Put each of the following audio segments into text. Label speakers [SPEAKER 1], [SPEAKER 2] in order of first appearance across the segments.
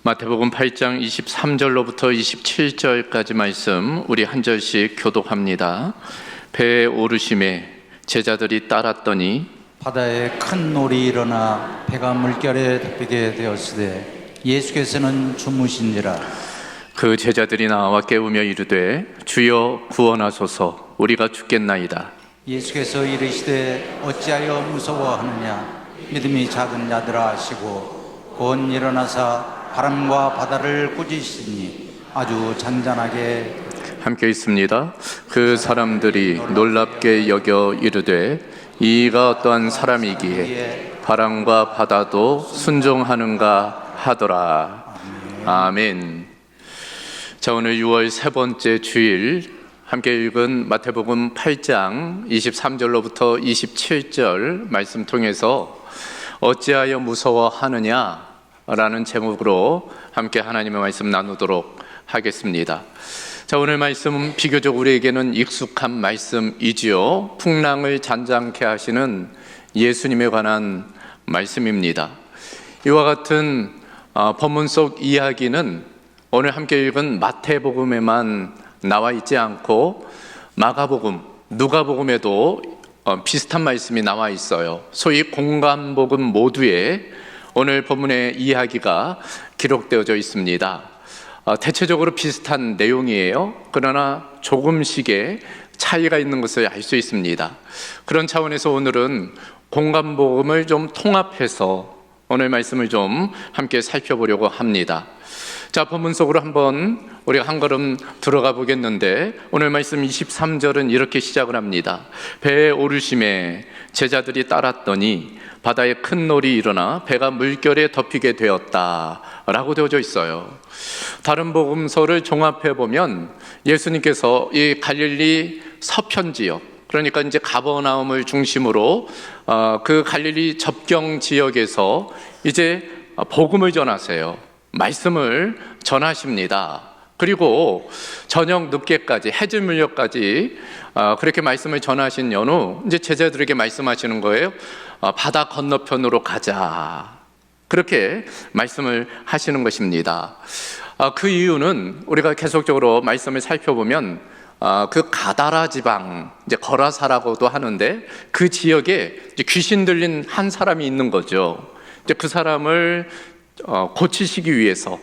[SPEAKER 1] 마태복음 8장 23절로부터 27절까지 말씀 우리 한 절씩 교독합니다. 배에 오르심에 제자들이 따랐더니
[SPEAKER 2] 바다에 큰 놀이 일어나 배가 물결에 덮이게 되었으되 예수께서는 주무신지라.
[SPEAKER 1] 그 제자들이 나와 깨우며 이르되 주여 구원하소서, 우리가 죽겠나이다.
[SPEAKER 2] 예수께서 이르시되 어찌하여 무서워하느냐, 믿음이 작은 자들아 하시고 곧 일어나사 바람과 바다를 꾸짖으시니 아주 잔잔하게.
[SPEAKER 1] 함께 있습니다. 그 사람들이 놀랍게 여겨 이르되 이가 어떠한 사람이기에 바람과 바다도 순종하는가 하더라. 아멘. 자, 오늘 6월 세 번째 주일 함께 읽은 마태복음 8장 23절로부터 27절 말씀 통해서 어찌하여 무서워하느냐 라는 제목으로 함께 하나님의 말씀 나누도록 하겠습니다. 자, 오늘 말씀은 비교적 우리에게는 익숙한 말씀이지요. 풍랑을 잔잔케 하시는 예수님에 관한 말씀입니다. 이와 같은 본문 속 이야기는 오늘 함께 읽은 마태복음에만 나와 있지 않고 마가복음, 누가복음에도 비슷한 말씀이 나와 있어요. 소위 공관복음 모두에 오늘 본문의 이야기가 기록되어져 있습니다. 대체적으로 비슷한 내용이에요. 그러나 조금씩의 차이가 있는 것을 알 수 있습니다. 그런 차원에서 오늘은 공관복음을 좀 통합해서 오늘 말씀을 좀 함께 살펴보려고 합니다. 자, 본문 속으로 한번 우리가 한 걸음 들어가 보겠는데, 오늘 말씀 23절은 이렇게 시작을 합니다. 배에 오르심에 제자들이 따랐더니 바다에 큰 놀이 일어나 배가 물결에 덮이게 되었다 라고 되어져 있어요. 다른 복음서를 종합해 보면 예수님께서 이 갈릴리 서편 지역, 그러니까 이제 가버나움을 중심으로 그 갈릴리 접경 지역에서 이제 복음을 전하세요. 말씀을 전하십니다. 그리고 저녁 늦게까지, 해질 무렵까지 그렇게 말씀을 전하신 연후 이제 제자들에게 말씀하시는 거예요. 바다 건너편으로 가자, 그렇게 말씀을 하시는 것입니다. 그 이유는 우리가 계속적으로 말씀을 살펴보면 그 가다라 지방, 이제 거라사라고도 하는데 그 지역에 이제 귀신 들린 한 사람이 있는 거죠. 이제 그 사람을 고치시기 위해서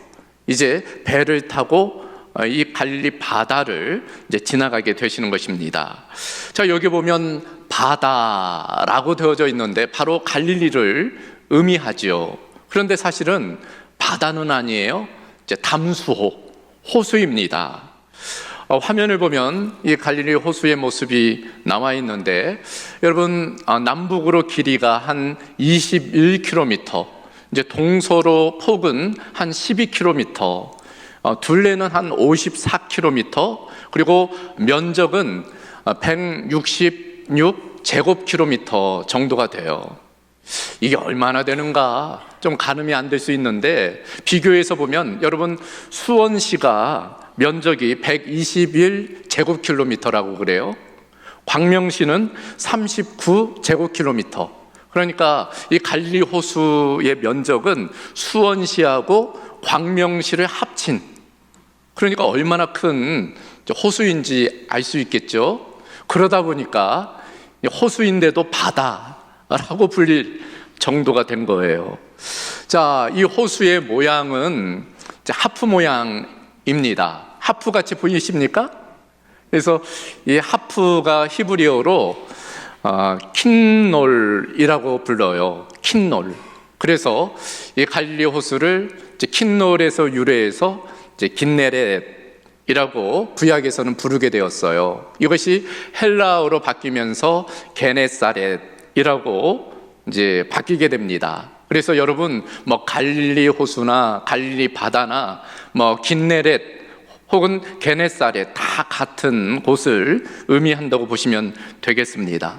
[SPEAKER 1] 이제 배를 타고 이 갈릴리 바다를 이제 지나가게 되시는 것입니다. 자, 여기 보면 바다라고 되어져 있는데 바로 갈릴리를 의미하죠. 그런데 사실은 바다는 아니에요. 이제 담수호, 호수입니다. 화면을 보면 이 갈릴리 호수의 모습이 나와 있는데, 여러분, 남북으로 길이가 한 21km, 이제 동서로 폭은 한 12km, 둘레는 한 54km, 그리고 면적은 166제곱킬로미터 정도가 돼요. 이게 얼마나 되는가 좀 가늠이 안 될 수 있는데, 비교해서 보면 여러분, 수원시가 면적이 121제곱킬로미터라고 그래요. 광명시는 39제곱킬로미터. 그러니까 이 갈릴리 호수의 면적은 수원시하고 광명시를 합친, 그러니까 얼마나 큰 호수인지 알 수 있겠죠. 그러다 보니까 호수인데도 바다라고 불릴 정도가 된 거예요. 자, 이 호수의 모양은 하프 모양입니다. 하프같이 보이십니까? 그래서 이 하프가 히브리어로 킨놀이라고 불러요. 킨놀. 그래서 이 갈릴리 호수를 킨놀에서 유래해서 긴네렛이라고 구약에서는 부르게 되었어요. 이것이 헬라어로 바뀌면서 게네사렛이라고 이제 바뀌게 됩니다. 그래서 여러분, 뭐 갈릴리 호수나 갈릴리 바다나 뭐 긴네렛 혹은 게네사렛 다 같은 곳을 의미한다고 보시면 되겠습니다.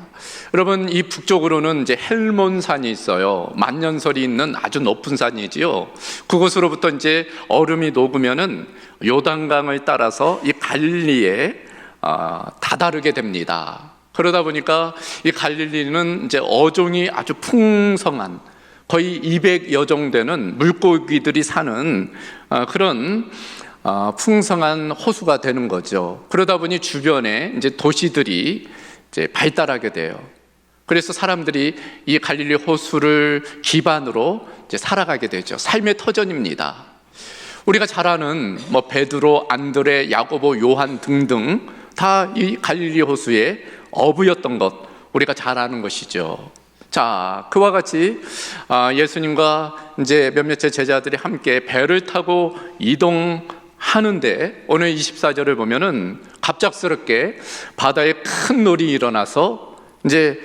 [SPEAKER 1] 여러분, 이 북쪽으로는 이제 헬몬산이 있어요. 만년설이 있는 아주 높은 산이지요. 그곳으로부터 이제 얼음이 녹으면은 요단강을 따라서 이 갈릴리에 다다르게 됩니다. 그러다 보니까 이 갈릴리는 이제 어종이 아주 풍성한, 거의 200여 종 되는 물고기들이 사는 그런 풍성한 호수가 되는 거죠. 그러다 보니 주변에 이제 도시들이 이제 발달하게 돼요. 그래서 사람들이 이 갈릴리 호수를 기반으로 이제 살아가게 되죠. 삶의 터전입니다. 우리가 잘 아는 뭐 베드로, 안드레, 야고보, 요한 등등 다 이 갈릴리 호수의 어부였던 것 우리가 잘 아는 것이죠. 자, 그와 같이 예수님과 이제 몇몇의 제자들이 함께 배를 타고 이동하는데 오늘 24절을 보면은 갑작스럽게 바다에 큰 놀이 일어나서 이제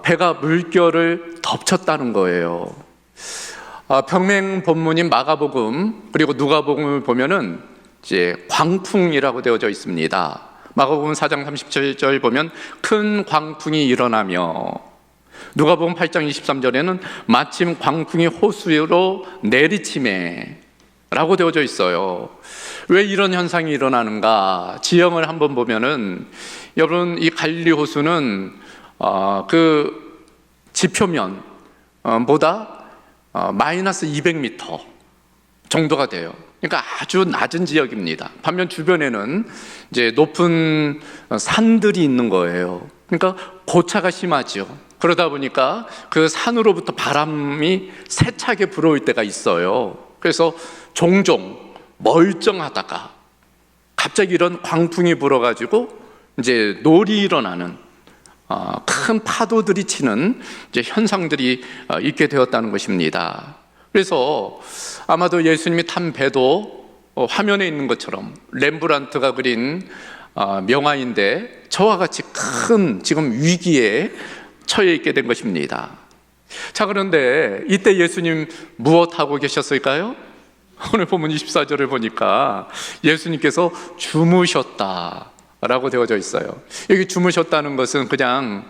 [SPEAKER 1] 배가 물결을 덮쳤다는 거예요. 병맹 본문인 마가복음 그리고 누가복음을 보면은 이제 광풍이라고 되어져 있습니다. 마가복음 4장 37절 보면 큰 광풍이 일어나며, 누가복음 8장 23절에는 마침 광풍이 호수로 내리치매 라고 되어져 있어요. 왜 이런 현상이 일어나는가? 지형을 한번 보면은, 여러분, 이 갈릴리 호수는 그 지표면 보다 마이너스 200m 정도가 돼요. 그러니까 아주 낮은 지역입니다. 반면 주변에는 이제 높은 산들이 있는 거예요. 그러니까 고차가 심하죠. 그러다 보니까 그 산으로부터 바람이 세차게 불어올 때가 있어요. 그래서 종종 멀쩡하다가 갑자기 이런 광풍이 불어가지고 이제 놀이 일어나는 큰 파도들이 치는 이제 현상들이 있게 되었다는 것입니다. 그래서 아마도 예수님이 탄 배도 화면에 있는 것처럼 렘브란트가 그린 명화인데 저와 같이 큰 지금 위기에 처해 있게 된 것입니다. 자, 그런데 이때 예수님 무엇하고 계셨을까요? 오늘 본문 24절을 보니까 예수님께서 주무셨다라고 되어져 있어요. 여기 주무셨다는 것은 그냥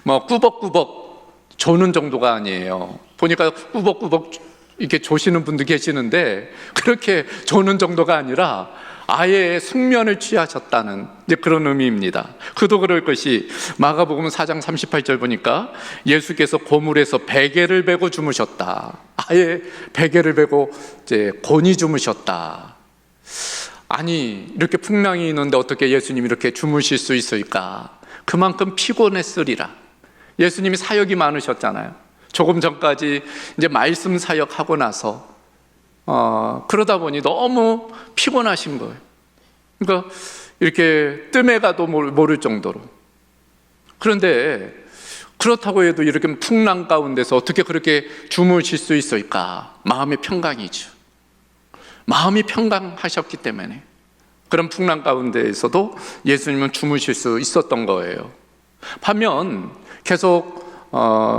[SPEAKER 1] 뭐 꾸벅꾸벅 조는 정도가 아니에요. 보니까 꾸벅꾸벅 이렇게 조시는 분도 계시는데 그렇게 조는 정도가 아니라 아예 숙면을 취하셨다는 이제 그런 의미입니다. 그도 그럴 것이 마가복음 4장 38절 보니까 예수께서 고물에서 베개를 베고 주무셨다. 아예 베개를 베고 이제 곤히 주무셨다. 아니, 이렇게 풍랑이 있는데 어떻게 예수님이 이렇게 주무실 수 있을까? 그만큼 피곤했으리라. 예수님이 사역이 많으셨잖아요. 조금 전까지 이제 말씀 사역하고 나서 그러다 보니 너무 피곤하신 거예요. 그러니까 이렇게 뜸에 가도 모를 정도로. 그런데 그렇다고 해도 이렇게 풍랑 가운데서 어떻게 그렇게 주무실 수 있을까? 마음의 평강이죠. 마음이 평강하셨기 때문에 그런 풍랑 가운데에서도 예수님은 주무실 수 있었던 거예요. 반면 계속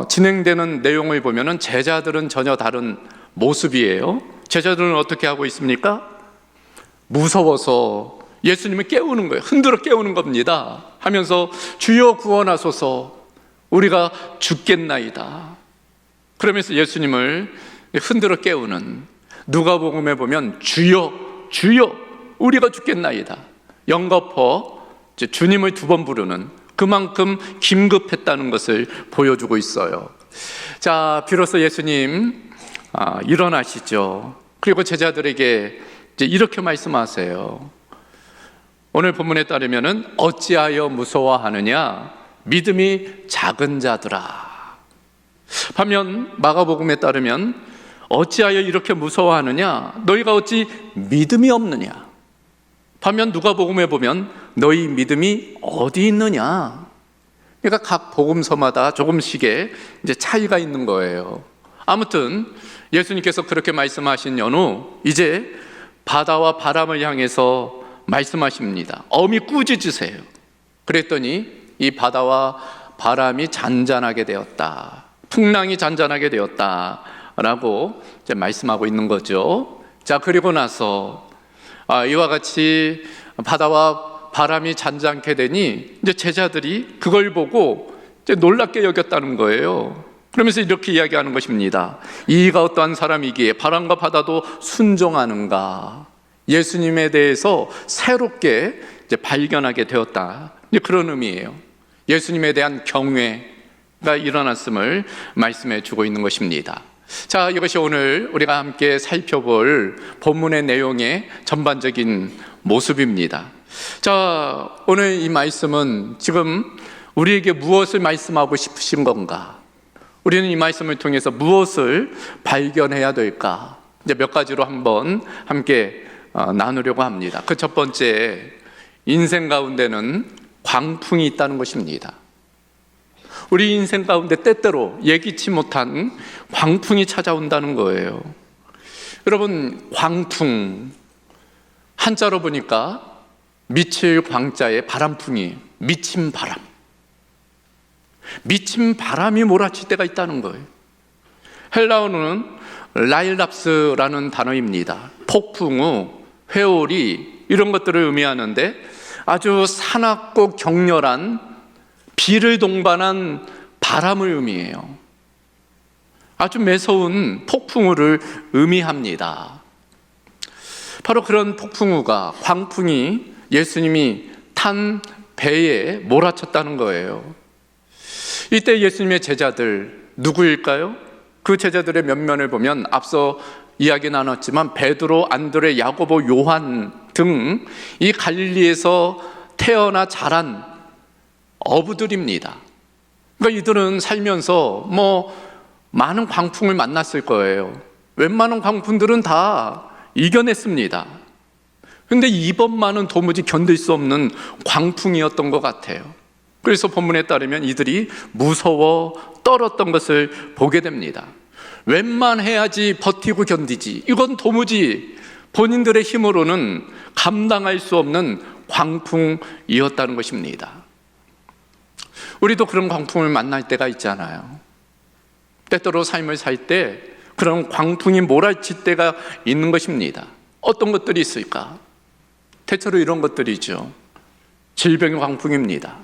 [SPEAKER 1] 진행되는 내용을 보면은 제자들은 전혀 다른 모습이에요. 제자들은 어떻게 하고 있습니까? 무서워서 예수님을 깨우는 거예요. 흔들어 깨우는 겁니다. 하면서 주여 구원하소서, 우리가 죽겠나이다. 그러면서 예수님을 흔들어 깨우는, 누가복음에 보면 주여 주여 우리가 죽겠나이다, 영거퍼 주님을 두 번 부르는, 그만큼 긴급했다는 것을 보여주고 있어요. 자, 비로소 예수님 일어나시죠. 그리고 제자들에게 이제 이렇게 말씀하세요. 오늘 본문에 따르면은 어찌하여 무서워하느냐, 믿음이 작은 자들아. 반면 마가복음에 따르면 어찌하여 이렇게 무서워하느냐, 너희가 어찌 믿음이 없느냐. 반면 누가복음에 보면 너희 믿음이 어디 있느냐. 그러니까 각 복음서마다 조금씩의 이제 차이가 있는 거예요. 아무튼 예수님께서 그렇게 말씀하신 연후 이제 바다와 바람을 향해서 말씀하십니다. 어미 꾸짖으세요. 그랬더니 이 바다와 바람이 잔잔하게 되었다, 풍랑이 잔잔하게 되었다라고 이제 말씀하고 있는 거죠. 자, 그리고 나서 이와 같이 바다와 바람이 잔잔케 되니 이제 제자들이 그걸 보고 이제 놀랍게 여겼다는 거예요. 그러면서 이렇게 이야기하는 것입니다. 이가 어떠한 사람이기에 바람과 바다도 순종하는가. 예수님에 대해서 새롭게 이제 발견하게 되었다, 이제 그런 의미예요. 예수님에 대한 경외가 일어났음을 말씀해 주고 있는 것입니다. 자, 이것이 오늘 우리가 함께 살펴볼 본문의 내용의 전반적인 모습입니다. 자, 오늘 이 말씀은 지금 우리에게 무엇을 말씀하고 싶으신 건가? 우리는 이 말씀을 통해서 무엇을 발견해야 될까? 이제 몇 가지로 한번 함께 나누려고 합니다. 그 첫 번째, 인생 가운데는 광풍이 있다는 것입니다. 우리 인생 가운데 때때로 예기치 못한 광풍이 찾아온다는 거예요. 여러분, 광풍 한자로 보니까 미칠 광자의 바람풍이 미친 바람, 미친 바람이 몰아칠 때가 있다는 거예요. 헬라어는 라일랍스라는 단어입니다. 폭풍우, 회오리 이런 것들을 의미하는데 아주 사납고 격렬한 비를 동반한 바람을 의미해요. 아주 매서운 폭풍우를 의미합니다. 바로 그런 폭풍우가, 광풍이 예수님이 탄 배에 몰아쳤다는 거예요. 이때 예수님의 제자들 누구일까요? 그 제자들의 면면을 보면 앞서 이야기 나눴지만 베드로, 안드레, 야고보, 요한 등 이 갈릴리에서 태어나 자란 어부들입니다. 그러니까 이들은 살면서 많은 광풍을 만났을 거예요. 웬만한 광풍들은 다 이겨냈습니다. 근데 이번만은 도무지 견딜 수 없는 광풍이었던 것 같아요. 그래서 본문에 따르면 이들이 무서워 떨었던 것을 보게 됩니다. 웬만해야지 버티고 견디지, 이건 도무지 본인들의 힘으로는 감당할 수 없는 광풍이었다는 것입니다. 우리도 그런 광풍을 만날 때가 있잖아요. 때때로 삶을 살 때 그런 광풍이 몰아칠 때가 있는 것입니다. 어떤 것들이 있을까? 대체로 이런 것들이죠. 질병의 광풍입니다.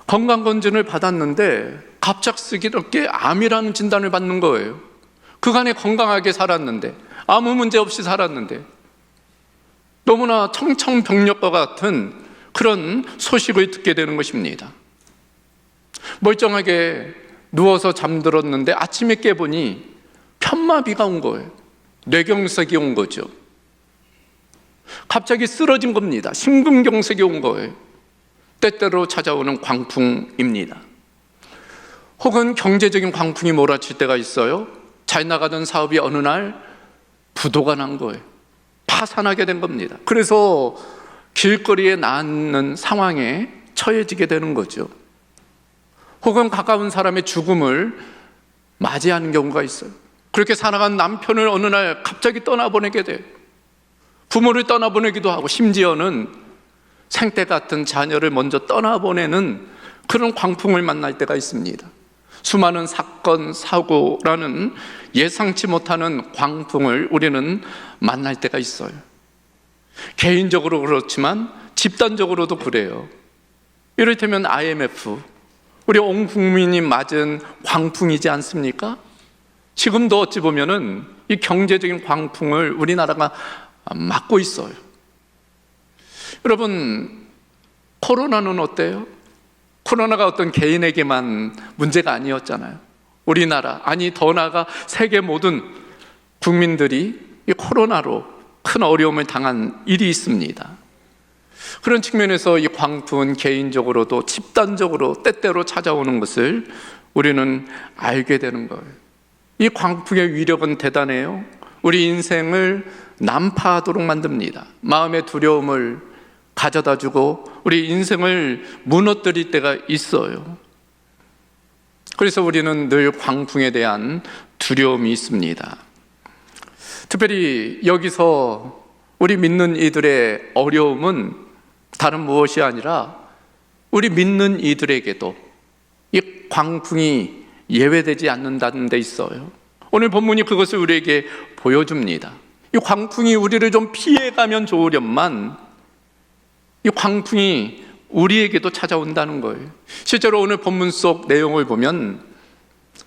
[SPEAKER 1] 건강검진을 받았는데 갑작스럽게 암이라는 진단을 받는 거예요. 그간에 건강하게 살았는데, 아무 문제 없이 살았는데 너무나 청천벽력과 같은 그런 소식을 듣게 되는 것입니다. 멀쩡하게 누워서 잠들었는데 아침에 깨보니 편마비가 온 거예요. 뇌경색이 온 거죠. 갑자기 쓰러진 겁니다. 심근경색이 온 거예요. 때때로 찾아오는 광풍입니다. 혹은 경제적인 광풍이 몰아칠 때가 있어요. 잘 나가던 사업이 어느 날 부도가 난 거예요. 파산하게 된 겁니다. 그래서 길거리에 나앉는 상황에 처해지게 되는 거죠. 혹은 가까운 사람의 죽음을 맞이하는 경우가 있어요. 그렇게 살아간 남편을 어느 날 갑자기 떠나보내게 돼요. 부모를 떠나보내기도 하고, 심지어는 생태 같은 자녀를 먼저 떠나보내는 그런 광풍을 만날 때가 있습니다. 수많은 사건, 사고라는 예상치 못하는 광풍을 우리는 만날 때가 있어요. 개인적으로 그렇지만 집단적으로도 그래요. 이를테면 IMF, 우리 온 국민이 맞은 광풍이지 않습니까? 지금도 어찌 보면은 이 경제적인 광풍을 우리나라가 맞고 있어요. 여러분, 코로나는 어때요? 코로나가 어떤 개인에게만 문제가 아니었잖아요. 우리나라, 아니 더 나아가 세계 모든 국민들이 이 코로나로 큰 어려움을 당한 일이 있습니다. 그런 측면에서 이 광풍은 개인적으로도 집단적으로 때때로 찾아오는 것을 우리는 알게 되는 거예요. 이 광풍의 위력은 대단해요. 우리 인생을 난파하도록 만듭니다. 마음의 두려움을 가져다 주고 우리 인생을 무너뜨릴 때가 있어요. 그래서 우리는 늘 광풍에 대한 두려움이 있습니다. 특별히 여기서 우리 믿는 이들의 어려움은 다른 무엇이 아니라 우리 믿는 이들에게도 이 광풍이 예외되지 않는다는 데 있어요. 오늘 본문이 그것을 우리에게 보여줍니다. 이 광풍이 우리를 좀 피해가면 좋으련만 이 광풍이 우리에게도 찾아온다는 거예요. 실제로 오늘 본문 속 내용을 보면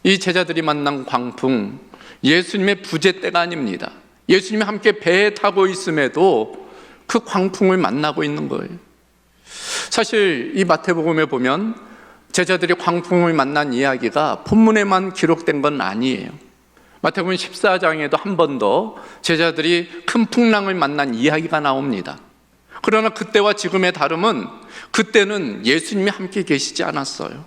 [SPEAKER 1] 이 제자들이 만난 광풍, 예수님의 부재 때가 아닙니다. 예수님이 함께 배에 타고 있음에도 그 광풍을 만나고 있는 거예요. 사실 이 마태복음에 보면 제자들이 광풍을 만난 이야기가 본문에만 기록된 건 아니에요. 마태복음 14장에도 한 번 더 제자들이 큰 풍랑을 만난 이야기가 나옵니다. 그러나 그때와 지금의 다름은 그때는 예수님이 함께 계시지 않았어요.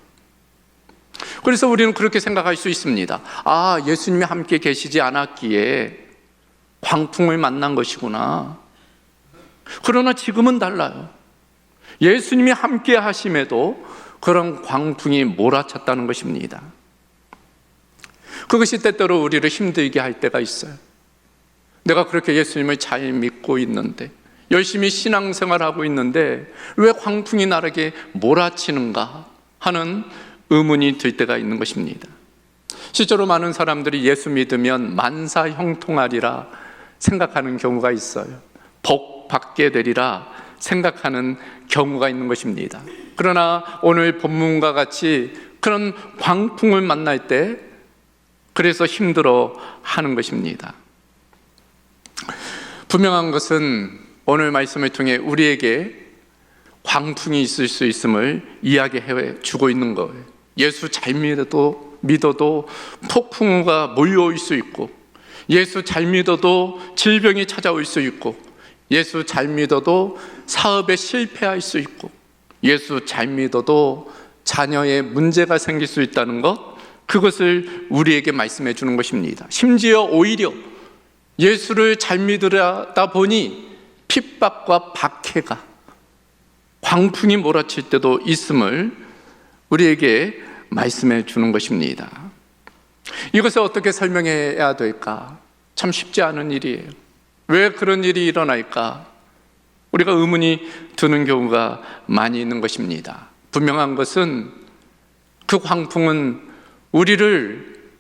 [SPEAKER 1] 그래서 우리는 그렇게 생각할 수 있습니다. 아, 예수님이 함께 계시지 않았기에 광풍을 만난 것이구나. 그러나 지금은 달라요. 예수님이 함께 하심에도 그런 광풍이 몰아쳤다는 것입니다. 그것이 때때로 우리를 힘들게 할 때가 있어요. 내가 그렇게 예수님을 잘 믿고 있는데, 열심히 신앙생활하고 있는데 왜 광풍이 나에게 몰아치는가 하는 의문이 들 때가 있는 것입니다. 실제로 많은 사람들이 예수 믿으면 만사 형통하리라 생각하는 경우가 있어요. 복 받게 되리라 생각하는 경우가 있는 것입니다. 그러나 오늘 본문과 같이 그런 광풍을 만날 때 그래서 힘들어 하는 것입니다. 분명한 것은 오늘 말씀을 통해 우리에게 광풍이 있을 수 있음을 이야기해 주고 있는 거예요. 예수 잘 믿어도 폭풍우가 몰려올 수 있고, 예수 잘 믿어도 질병이 찾아올 수 있고, 예수 잘 믿어도 사업에 실패할 수 있고, 예수 잘 믿어도 자녀의 문제가 생길 수 있다는 것, 그것을 우리에게 말씀해 주는 것입니다. 심지어 오히려 예수를 잘 믿으다 보니 핍박과 박해가, 광풍이 몰아칠 때도 있음을 우리에게 말씀해 주는 것입니다. 이것을 어떻게 설명해야 될까? 참 쉽지 않은 일이에요. 왜 그런 일이 일어날까? 우리가 의문이 드는 경우가 많이 있는 것입니다. 분명한 것은 그 광풍은 우리를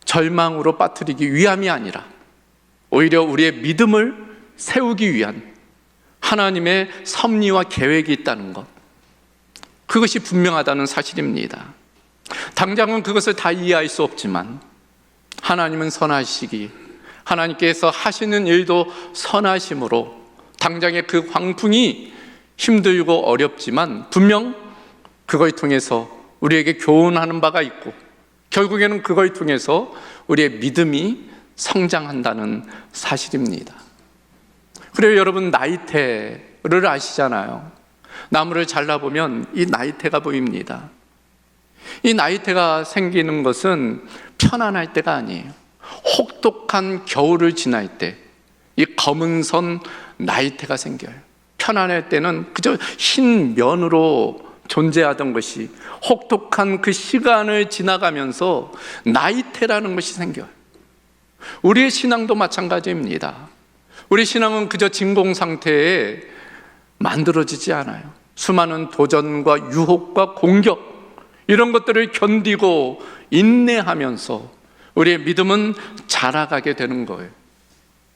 [SPEAKER 1] 절망으로 빠뜨리기 위함이 아니라 오히려 우리의 믿음을 세우기 위한 하나님의 섭리와 계획이 있다는 것, 그것이 분명하다는 사실입니다. 당장은 그것을 다 이해할 수 없지만 하나님은 선하시기, 하나님께서 하시는 일도 선하심으로 당장의 그 광풍이 힘들고 어렵지만 분명 그걸 통해서 우리에게 교훈하는 바가 있고, 결국에는 그걸 통해서 우리의 믿음이 성장한다는 사실입니다. 그래요, 여러분, 나이테를 아시잖아요. 나무를 잘라보면 이 나이테가 보입니다. 이 나이테가 생기는 것은 편안할 때가 아니에요. 혹독한 겨울을 지날 때 이 검은 선 나이테가 생겨요. 편안할 때는 그저 흰 면으로 존재하던 것이 혹독한 그 시간을 지나가면서 나이테라는 것이 생겨요. 우리의 신앙도 마찬가지입니다. 우리 신앙은 그저 진공 상태에 만들어지지 않아요. 수많은 도전과 유혹과 공격, 이런 것들을 견디고 인내하면서 우리의 믿음은 자라가게 되는 거예요.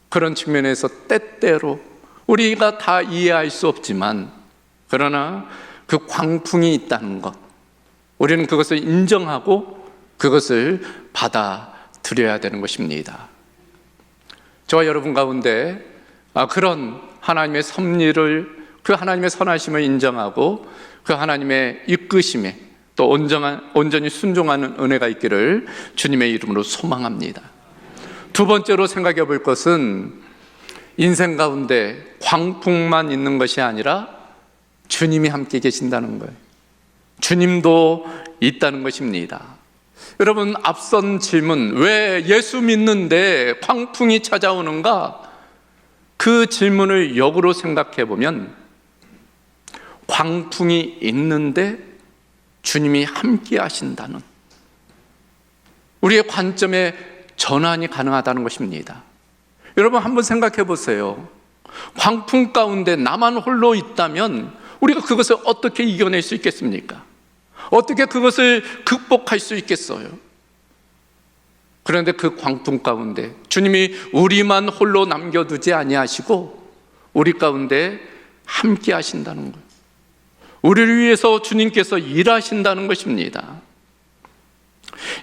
[SPEAKER 1] 그런 측면에서 때때로 우리가 다 이해할 수 없지만, 그러나 그 광풍이 있다는 것, 우리는 그것을 인정하고 그것을 받아들여야 되는 것입니다. 저와 여러분 가운데 그런 하나님의 섭리를, 그 하나님의 선하심을 인정하고 그 하나님의 이끄심에 또 온전히 순종하는 은혜가 있기를 주님의 이름으로 소망합니다. 두 번째로 생각해 볼 것은 인생 가운데 광풍만 있는 것이 아니라 주님이 함께 계신다는 거예요. 주님도 있다는 것입니다. 여러분, 앞선 질문, 왜 예수 믿는데 광풍이 찾아오는가? 그 질문을 역으로 생각해 보면 광풍이 있는데 주님이 함께 하신다는 우리의 관점에 전환이 가능하다는 것입니다. 여러분, 한번 생각해 보세요. 광풍 가운데 나만 홀로 있다면 우리가 그것을 어떻게 이겨낼 수 있겠습니까? 어떻게 그것을 극복할 수 있겠어요? 그런데 그 광풍 가운데 주님이 우리만 홀로 남겨두지 아니하시고 우리 가운데 함께 하신다는 거예요. 우리를 위해서 주님께서 일하신다는 것입니다.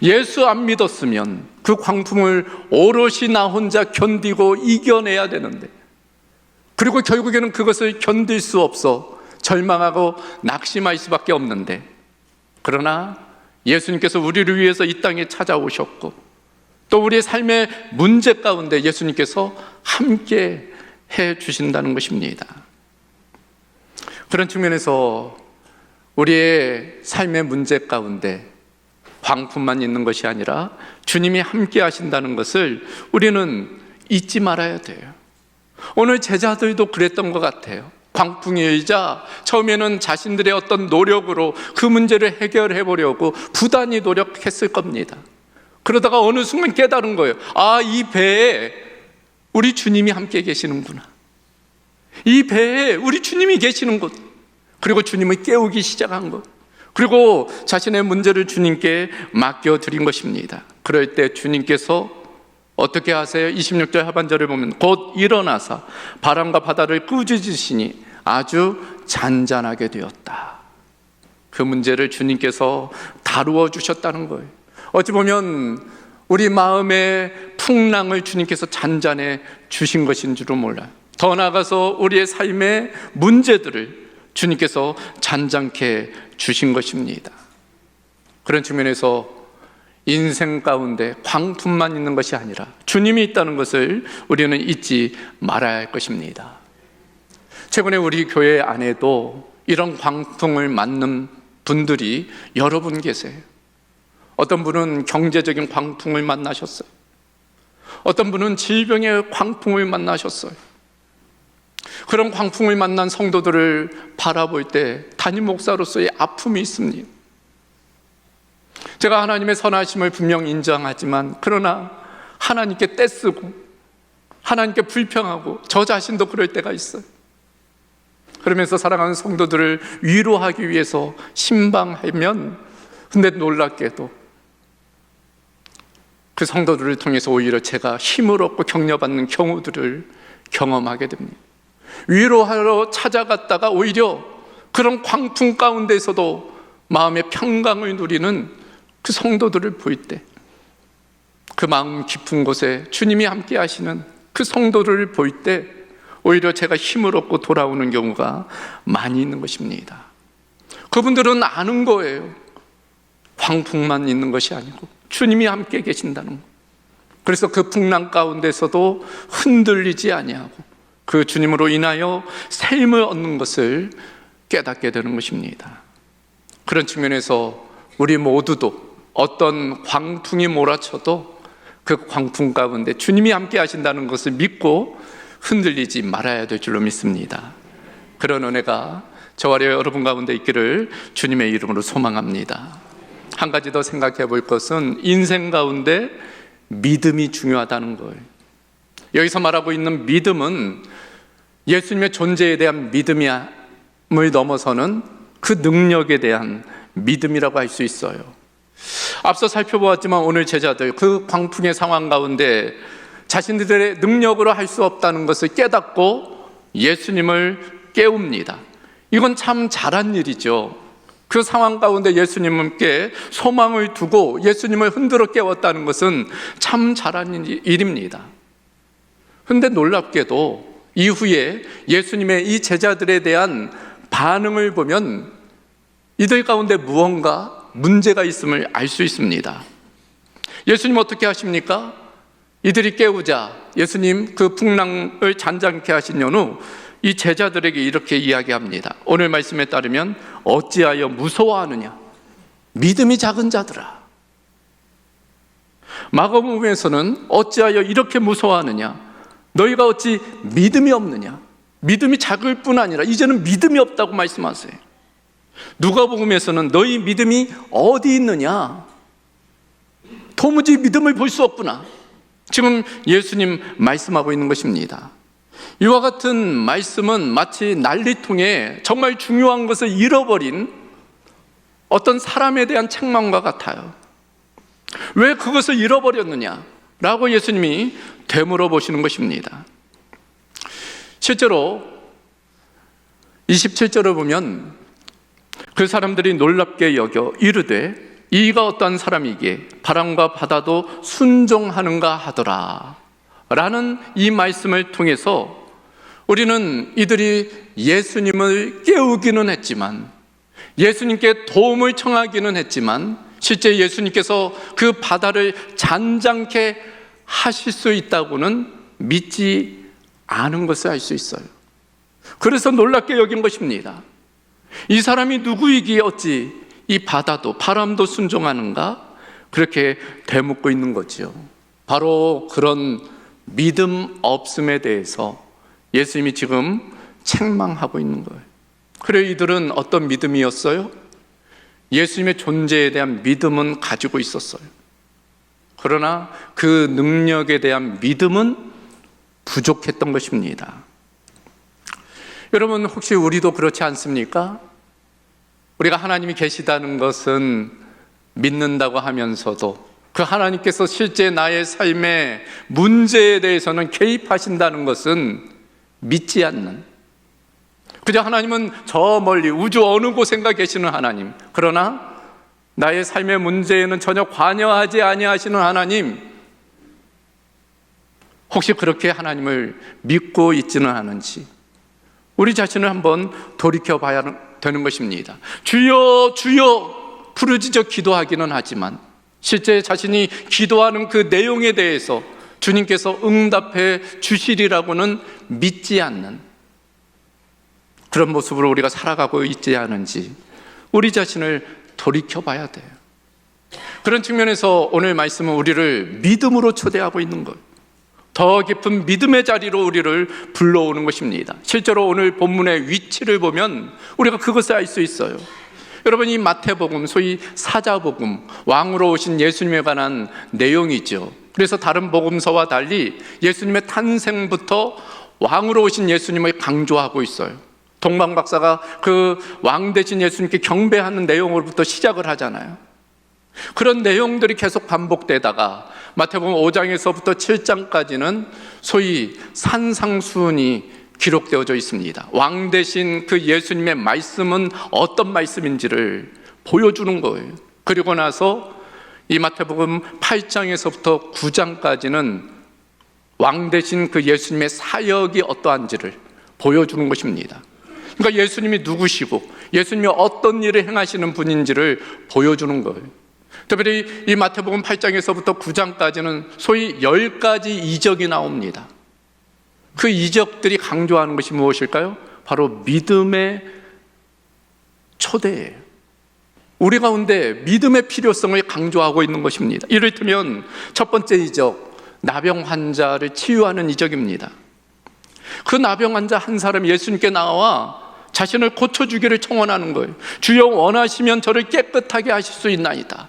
[SPEAKER 1] 예수 안 믿었으면 그 광풍을 오롯이 나 혼자 견디고 이겨내야 되는데, 그리고 결국에는 그것을 견딜 수 없어 절망하고 낙심할 수밖에 없는데, 그러나 예수님께서 우리를 위해서 이 땅에 찾아오셨고 또 우리의 삶의 문제 가운데 예수님께서 함께 해 주신다는 것입니다. 그런 측면에서 우리의 삶의 문제 가운데 광풍만 있는 것이 아니라 주님이 함께 하신다는 것을 우리는 잊지 말아야 돼요. 오늘 제자들도 그랬던 것 같아요. 광풍이 일자 처음에는 자신들의 어떤 노력으로 그 문제를 해결해 보려고 부단히 노력했을 겁니다. 그러다가 어느 순간 깨달은 거예요. 아, 이 배에 우리 주님이 함께 계시는구나. 이 배에 우리 주님이 계시는 것. 그리고 주님을 깨우기 시작한 것. 그리고 자신의 문제를 주님께 맡겨드린 것입니다. 그럴 때 주님께서 어떻게 하세요? 26절 하반절을 보면 곧 일어나서 바람과 바다를 꾸짖으시니 아주 잔잔하게 되었다. 그 문제를 주님께서 다루어 주셨다는 거예요. 어찌 보면 우리 마음의 풍랑을 주님께서 잔잔해 주신 것인 줄은 몰라요. 더 나아가서 우리의 삶의 문제들을 주님께서 잔잔케 주신 것입니다. 그런 측면에서 인생 가운데 광풍만 있는 것이 아니라 주님이 있다는 것을 우리는 잊지 말아야 할 것입니다. 최근에 우리 교회 안에도 이런 광풍을 맞는 분들이 여러 분 계세요. 어떤 분은 경제적인 광풍을 만나셨어요. 어떤 분은 질병의 광풍을 만나셨어요. 그런 광풍을 만난 성도들을 바라볼 때 담임 목사로서의 아픔이 있습니다. 제가 하나님의 선하심을 분명 인정하지만 그러나 하나님께 떼쓰고 하나님께 불평하고 저 자신도 그럴 때가 있어요. 그러면서 사랑하는 성도들을 위로하기 위해서 신방하면 근데 놀랍게도 그 성도들을 통해서 오히려 제가 힘을 얻고 격려받는 경우들을 경험하게 됩니다. 위로하러 찾아갔다가 오히려 그런 광풍 가운데서도 마음의 평강을 누리는 그 성도들을 볼 때 그 마음 깊은 곳에 주님이 함께 하시는 그 성도들을 볼 때 오히려 제가 힘을 얻고 돌아오는 경우가 많이 있는 것입니다. 그분들은 아는 거예요. 광풍만 있는 것이 아니고 주님이 함께 계신다는 것. 그래서 그 풍랑 가운데서도 흔들리지 아니하고 그 주님으로 인하여 삶을 얻는 것을 깨닫게 되는 것입니다. 그런 측면에서 우리 모두도 어떤 광풍이 몰아쳐도 그 광풍 가운데 주님이 함께 하신다는 것을 믿고 흔들리지 말아야 될 줄로 믿습니다. 그런 은혜가 저와 여러분 가운데 있기를 주님의 이름으로 소망합니다. 한 가지 더 생각해 볼 것은 인생 가운데 믿음이 중요하다는 거예요. 여기서 말하고 있는 믿음은 예수님의 존재에 대한 믿음을 넘어서는 그 능력에 대한 믿음이라고 할 수 있어요. 앞서 살펴보았지만 오늘 제자들 그 광풍의 상황 가운데 자신들의 능력으로 할 수 없다는 것을 깨닫고 예수님을 깨웁니다. 이건 참 잘한 일이죠. 그 상황 가운데 예수님께 소망을 두고 예수님을 흔들어 깨웠다는 것은 참 잘한 일입니다. 그런데 놀랍게도 이후에 예수님의 이 제자들에 대한 반응을 보면 이들 가운데 무언가 문제가 있음을 알 수 있습니다. 예수님 어떻게 하십니까? 이들이 깨우자 예수님 그 풍랑을 잔잔케 하신 연후 이 제자들에게 이렇게 이야기합니다. 오늘 말씀에 따르면 어찌하여 무서워하느냐? 믿음이 작은 자들아. 마가복음에서는 어찌하여 이렇게 무서워하느냐? 너희가 어찌 믿음이 없느냐? 믿음이 작을 뿐 아니라 이제는 믿음이 없다고 말씀하세요. 누가복음에서는 너희 믿음이 어디 있느냐? 도무지 믿음을 볼 수 없구나. 지금 예수님 말씀하고 있는 것입니다. 이와 같은 말씀은 마치 난리통에 정말 중요한 것을 잃어버린 어떤 사람에 대한 책망과 같아요. 왜 그것을 잃어버렸느냐? 라고 예수님이 되물어 보시는 것입니다. 실제로 27절을 보면 그 사람들이 놀랍게 여겨 이르되 이가 어떠한 사람이기에 바람과 바다도 순종하는가 하더라 라는 이 말씀을 통해서 우리는 이들이 예수님을 깨우기는 했지만 예수님께 도움을 청하기는 했지만 실제 예수님께서 그 바다를 잔잔케 하실 수 있다고는 믿지 않은 것을 알 수 있어요. 그래서 놀랍게 여긴 것입니다. 이 사람이 누구이기에 어찌 이 바다도 바람도 순종하는가? 그렇게 되묻고 있는 거지요. 바로 그런 믿음 없음에 대해서 예수님이 지금 책망하고 있는 거예요. 그래, 이들은 어떤 믿음이었어요? 예수님의 존재에 대한 믿음은 가지고 있었어요. 그러나 그 능력에 대한 믿음은 부족했던 것입니다. 여러분, 혹시 우리도 그렇지 않습니까? 우리가 하나님이 계시다는 것은 믿는다고 하면서도 그 하나님께서 실제 나의 삶의 문제에 대해서는 개입하신다는 것은 믿지 않는, 그저 하나님은 저 멀리 우주 어느 곳인가 계시는 하나님, 그러나 나의 삶의 문제에는 전혀 관여하지 아니하시는 하나님, 혹시 그렇게 하나님을 믿고 있지는 않은지 우리 자신을 한번 돌이켜 봐야 되는 것입니다. 주여 주여 부르짖어 기도하기는 하지만 실제 자신이 기도하는 그 내용에 대해서 주님께서 응답해 주시리라고는 믿지 않는 그런 모습으로 우리가 살아가고 있지 않은지 우리 자신을 돌이켜 봐야 돼요. 그런 측면에서 오늘 말씀은 우리를 믿음으로 초대하고 있는 거예요. 더 깊은 믿음의 자리로 우리를 불러오는 것입니다. 실제로 오늘 본문의 위치를 보면 우리가 그것을 알 수 있어요. 여러분, 이 마태복음, 소위 사자복음, 왕으로 오신 예수님에 관한 내용이죠. 그래서 다른 복음서와 달리 예수님의 탄생부터 왕으로 오신 예수님을 강조하고 있어요. 동방 박사가 그 왕 대신 예수님께 경배하는 내용으로부터 시작을 하잖아요. 그런 내용들이 계속 반복되다가 마태복음 5장에서부터 7장까지는 소위 산상수훈이 기록되어져 있습니다. 왕 대신 그 예수님의 말씀은 어떤 말씀인지를 보여주는 거예요. 그리고 나서 이 마태복음 8장에서부터 9장까지는 왕 대신 그 예수님의 사역이 어떠한지를 보여주는 것입니다. 그러니까 예수님이 누구시고 예수님이 어떤 일을 행하시는 분인지를 보여주는 거예요. 특별히 이 마태복음 8장에서부터 9장까지는 소위 10가지 이적이 나옵니다. 그 이적들이 강조하는 것이 무엇일까요? 바로 믿음의 초대예요. 우리 가운데 믿음의 필요성을 강조하고 있는 것입니다. 이를테면 첫 번째 이적, 나병 환자를 치유하는 이적입니다. 그 나병 환자 한 사람이 예수님께 나와 자신을 고쳐주기를 청원하는 거예요. 주여 원하시면 저를 깨끗하게 하실 수 있나이다.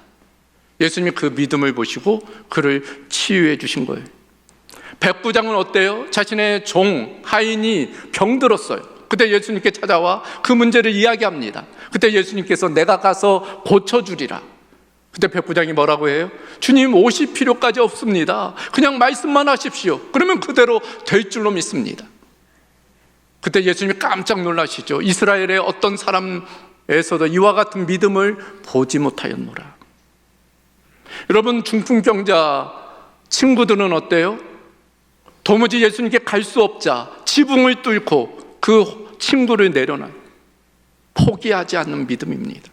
[SPEAKER 1] 예수님이 그 믿음을 보시고 그를 치유해 주신 거예요. 백부장은 어때요? 자신의 종 하인이 병들었어요. 그때 예수님께 찾아와 그 문제를 이야기합니다. 그때 예수님께서 내가 가서 고쳐주리라. 그때 백부장이 뭐라고 해요? 주님, 오실 필요까지 없습니다. 그냥 말씀만 하십시오. 그러면 그대로 될 줄로 믿습니다. 그때 예수님이 깜짝 놀라시죠. 이스라엘의 어떤 사람에서도 이와 같은 믿음을 보지 못하였노라. 여러분, 중풍병자 친구들은 어때요? 도무지 예수님께 갈 수 없자 지붕을 뚫고 그 친구를 내려놔요. 포기하지 않는 믿음입니다.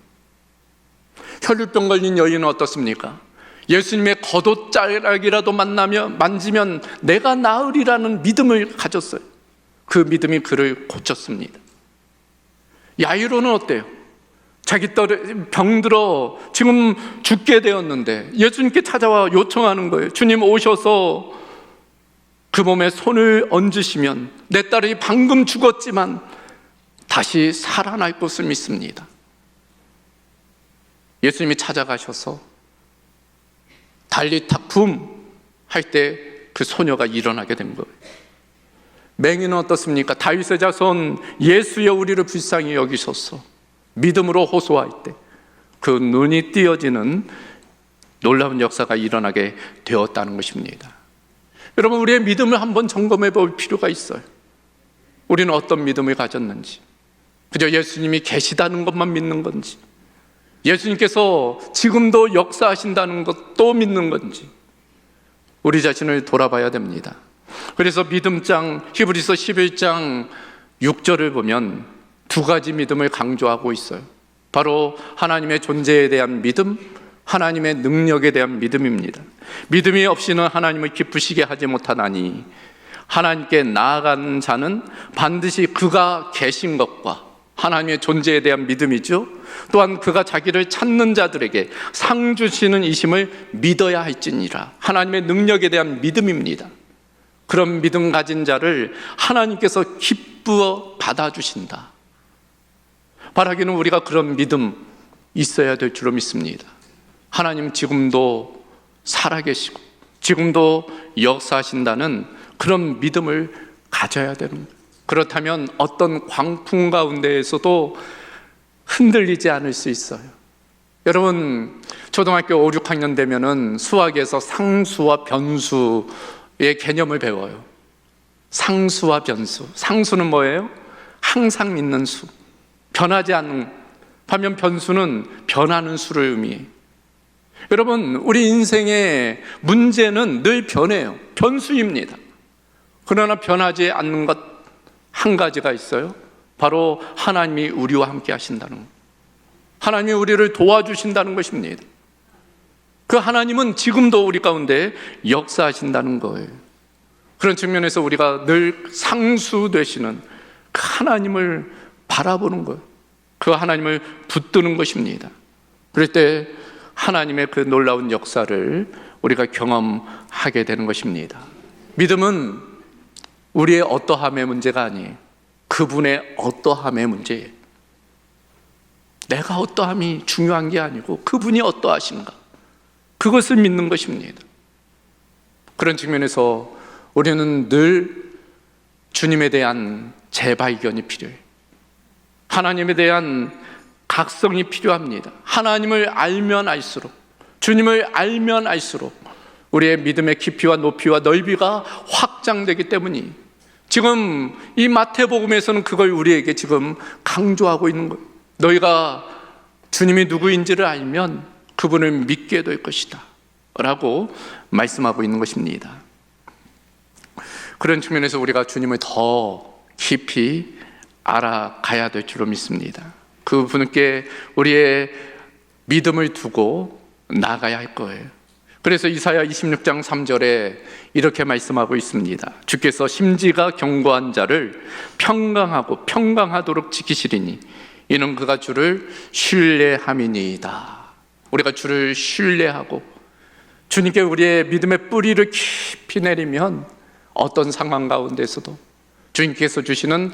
[SPEAKER 1] 혈류병 걸린 여인은 어떻습니까? 예수님의 겉옷자락이라도 만지면 내가 나으리라는 믿음을 가졌어요. 그 믿음이 그를 고쳤습니다. 야이로는 어때요? 자기 딸이 병들어 지금 죽게 되었는데 예수님께 찾아와 요청하는 거예요. 주님, 오셔서 그 몸에 손을 얹으시면 내 딸이 방금 죽었지만 다시 살아날 것을 믿습니다. 예수님이 찾아가셔서 달리타 붐 할 때 그 소녀가 일어나게 된 거예요. 맹인은 어떻습니까? 다윗의 자손 예수여 우리를 불쌍히 여기소서. 믿음으로 호소할 때 그 눈이 띄어지는 놀라운 역사가 일어나게 되었다는 것입니다. 여러분, 우리의 믿음을 한번 점검해 볼 필요가 있어요. 우리는 어떤 믿음을 가졌는지, 그저 예수님이 계시다는 것만 믿는 건지, 예수님께서 지금도 역사하신다는 것도 믿는 건지 우리 자신을 돌아봐야 됩니다. 그래서 믿음장 히브리서 11장 6절을 보면 두 가지 믿음을 강조하고 있어요. 바로 하나님의 존재에 대한 믿음, 하나님의 능력에 대한 믿음입니다. 믿음이 없이는 하나님을 기쁘시게 하지 못하나니 하나님께 나아가는 자는 반드시 그가 계신 것과 하나님의 존재에 대한 믿음이죠. 또한 그가 자기를 찾는 자들에게 상 주시는 이심을 믿어야 할지니라. 하나님의 능력에 대한 믿음입니다. 그런 믿음 가진 자를 하나님께서 기쁘어 받아주신다. 바라기는 우리가 그런 믿음 있어야 될 줄로 믿습니다. 하나님 지금도 살아계시고 지금도 역사하신다는 그런 믿음을 가져야 됩니다. 그렇다면 어떤 광풍 가운데에서도 흔들리지 않을 수 있어요. 여러분, 초등학교 5, 6학년 되면은 수학에서 상수와 변수의 개념을 배워요. 상수와 변수. 상수는 뭐예요? 항상 있는 수, 변하지 않는. 반면 변수는 변하는 수를 의미해요. 여러분, 우리 인생의 문제는 늘 변해요. 변수입니다. 그러나 변하지 않는 것 한 가지가 있어요. 바로 하나님이 우리와 함께 하신다는 것. 하나님이 우리를 도와주신다는 것입니다. 그 하나님은 지금도 우리 가운데 역사하신다는 거예요. 그런 측면에서 우리가 늘 상수 되시는 그 하나님을 바라보는 거예요. 그 하나님을 붙드는 것입니다. 그럴 때 하나님의 그 놀라운 역사를 우리가 경험하게 되는 것입니다. 믿음은 우리의 어떠함의 문제가 아니에요. 그분의 어떠함의 문제예요. 내가 어떠함이 중요한 게 아니고 그분이 어떠하신가, 그것을 믿는 것입니다. 그런 측면에서 우리는 늘 주님에 대한 재발견이 필요해요. 하나님에 대한 각성이 필요합니다. 하나님을 알면 알수록, 주님을 알면 알수록 우리의 믿음의 깊이와 높이와 넓이가 확장되기 때문이 지금 이 마태복음에서는 그걸 우리에게 지금 강조하고 있는 거예요. 너희가 주님이 누구인지를 알면 그분을 믿게 될 것이다 라고 말씀하고 있는 것입니다. 그런 측면에서 우리가 주님을 더 깊이 알아가야 될 줄로 믿습니다. 그분께 우리의 믿음을 두고 나가야 할 거예요. 그래서 이사야 26장 3절에 이렇게 말씀하고 있습니다. 주께서 심지가 견고한 자를 평강하고 평강하도록 지키시리니 이는 그가 주를 신뢰함이니이다. 우리가 주를 신뢰하고 주님께 우리의 믿음의 뿌리를 깊이 내리면 어떤 상황 가운데서도 주님께서 주시는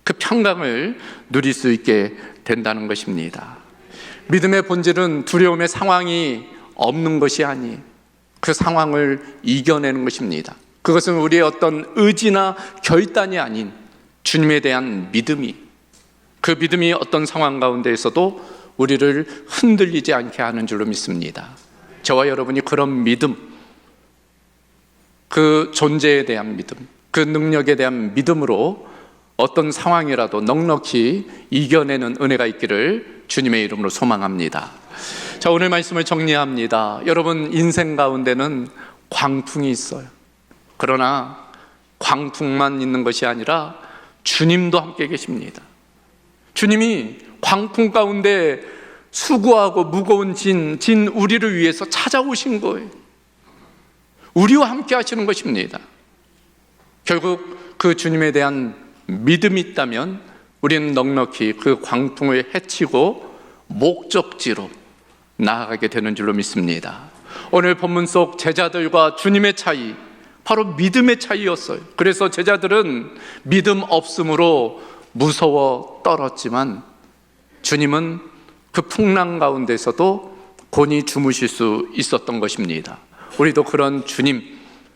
[SPEAKER 1] 그 평강을 누릴 수 있게 된다는 것입니다. 믿음의 본질은 두려움의 상황이 없는 것이 아니에요. 그 상황을 이겨내는 것입니다. 그것은 우리의 어떤 의지나 결단이 아닌 주님에 대한 믿음이, 그 믿음이 어떤 상황 가운데에서도 우리를 흔들리지 않게 하는 줄로 믿습니다. 저와 여러분이 그런 믿음, 그 존재에 대한 믿음, 그 능력에 대한 믿음으로 어떤 상황이라도 넉넉히 이겨내는 은혜가 있기를 주님의 이름으로 소망합니다. 자, 오늘 말씀을 정리합니다. 여러분, 인생 가운데는 광풍이 있어요. 그러나 광풍만 있는 것이 아니라 주님도 함께 계십니다. 주님이 광풍 가운데 수고하고 무거운 진 우리를 위해서 찾아오신 거예요. 우리와 함께 하시는 것입니다. 결국 그 주님에 대한 믿음이 있다면 우리는 넉넉히 그 광풍을 헤치고 목적지로 나아가게 되는 줄로 믿습니다. 오늘 본문 속 제자들과 주님의 차이, 바로 믿음의 차이였어요. 그래서 제자들은 믿음 없음으로 무서워 떨었지만 주님은 그 풍랑 가운데서도 곤히 주무실 수 있었던 것입니다. 우리도 그런 주님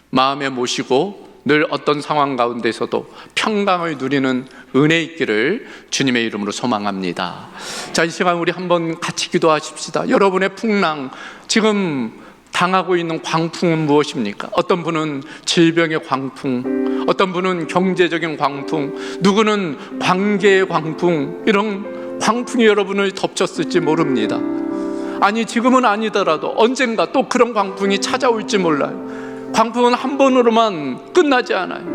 [SPEAKER 1] 마음에 모시고 늘 어떤 상황 가운데서도 평강을 누리는 은혜 있기를 주님의 이름으로 소망합니다. 자, 이 시간 우리 한번 같이 기도하십시다. 여러분의 풍랑, 지금 당하고 있는 광풍은 무엇입니까? 어떤 분은 질병의 광풍, 어떤 분은 경제적인 광풍, 누구는 관계의 광풍, 이런 광풍이 여러분을 덮쳤을지 모릅니다. 아니, 지금은 아니더라도 언젠가 또 그런 광풍이 찾아올지 몰라요. 광풍은 한 번으로만 끝나지 않아요.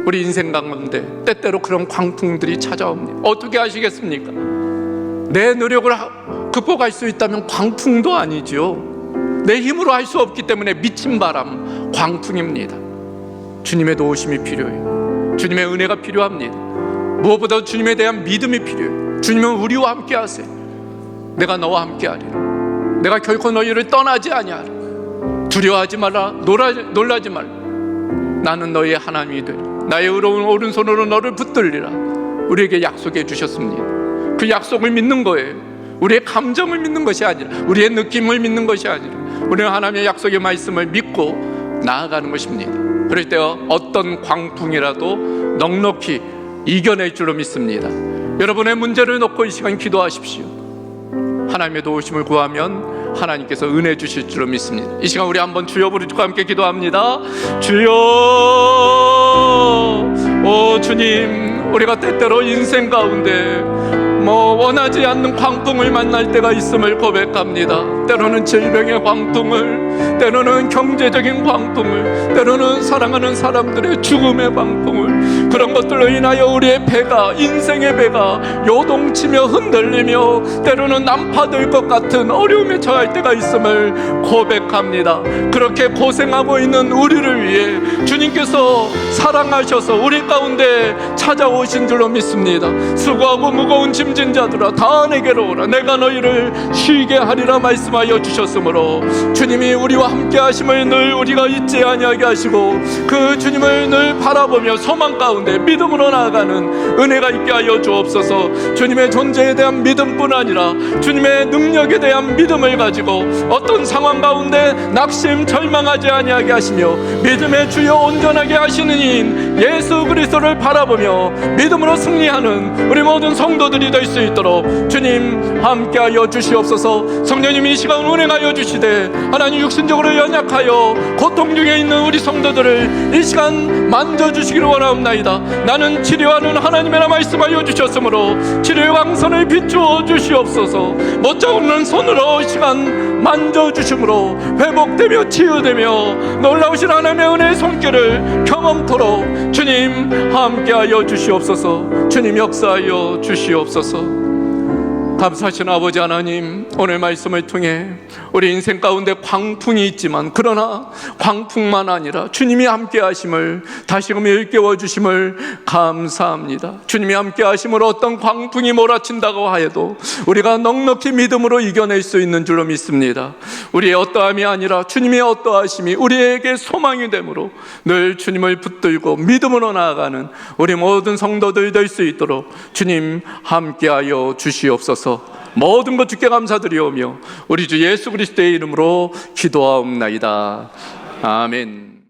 [SPEAKER 1] 우리 인생 가운데 때때로 그런 광풍들이 찾아옵니다. 어떻게 하시겠습니까? 내 노력을 극복할 수 있다면 광풍도 아니지요. 내 힘으로 할 수 없기 때문에 미친 바람, 광풍입니다. 주님의 도우심이 필요해요. 주님의 은혜가 필요합니다. 무엇보다 주님에 대한 믿음이 필요해요. 주님은 우리와 함께 하세요. 내가 너와 함께 하리라. 내가 결코 너희를 떠나지 아니하라. 두려워하지 말라. 놀라지 말라. 나는 너희의 하나님이 되리라. 나의 의로운 오른손으로 너를 붙들리라. 우리에게 약속해 주셨습니다. 그 약속을 믿는 거예요. 우리의 감정을 믿는 것이 아니라, 우리의 느낌을 믿는 것이 아니라, 우리는 하나님의 약속의 말씀을 믿고 나아가는 것입니다. 그럴 때 어떤 광풍이라도 넉넉히 이겨낼 줄로 믿습니다. 여러분의 문제를 놓고 이 시간 기도하십시오. 하나님의 도우심을 구하면 하나님께서 은혜 주실 줄로 믿습니다. 이 시간 우리 한번 주여 부르짖고 함께 기도합니다. 주여, 오 주님, 우리가 때때로 인생 가운데 원하지 않는 광풍을 만날 때가 있음을 고백합니다. 때로는 질병의 광풍을, 때로는 경제적인 광풍을, 때로는 사랑하는 사람들의 죽음의 광풍을, 그런 것들로 인하여 우리의 배가, 인생의 배가 요동치며 흔들리며 때로는 난파될 것 같은 어려움에 처할 때가 있음을 고백합니다. 그렇게 고생하고 있는 우리를 위해 주님께서 사랑하셔서 우리 가운데 찾아오신 줄로 믿습니다. 수고하고 무거운 짐진 자들아 다 내게로 오라. 내가 너희를 쉬게 하리라 말씀하여 주셨으므로 주님이 우리와 함께 하심을 늘 우리가 잊지 아니하게 하시고, 그 주님을 늘 바라보며 소망 가운데 믿음으로 나아가는 은혜가 있게 하여 주옵소서. 주님의 존재에 대한 믿음뿐 아니라 주님의 능력에 대한 믿음을 가지고 어떤 상황 가운데 낙심 절망하지 아니하게 하시며 믿음의 주여 온전하게 하시는 이인 예수 그리스도를 바라보며 믿음으로 승리하는 우리 모든 성도들이 될 수 있도록 주님 함께하여 주시옵소서. 성령님 이 시간 운행하여 주시되 하나님 육신적으로 연약하여 고통 중에 있는 우리 성도들을 이 시간 만져주시기를 원하옵나이다. 나는 치료하는 하나님이라 말씀하여 주셨으므로 치료의 광선을 비추어 주시옵소서. 못자없는 손으로 이 시간 만져주심으로 회복되며 치유되며 놀라우신 하나님의 은혜의 손길을 경험토록 주님 함께하여 주시옵소서. 주님 역사하여 주시옵소서. 감사하신 아버지 하나님, 오늘 말씀을 통해 우리 인생 가운데 광풍이 있지만 그러나 광풍만 아니라 주님이 함께 하심을 다시금 일깨워 주심을 감사합니다. 주님이 함께 하심으로 어떤 광풍이 몰아친다고 하여도 우리가 넉넉히 믿음으로 이겨낼 수 있는 줄로 믿습니다. 우리의 어떠함이 아니라 주님의 어떠하심이 우리에게 소망이 되므로 늘 주님을 붙들고 믿음으로 나아가는 우리 모든 성도들 될 수 있도록 주님 함께하여 주시옵소서. 모든 것 주께 감사드리오며 우리 주 예수 그리스도의 이름으로 기도하옵나이다. 아멘.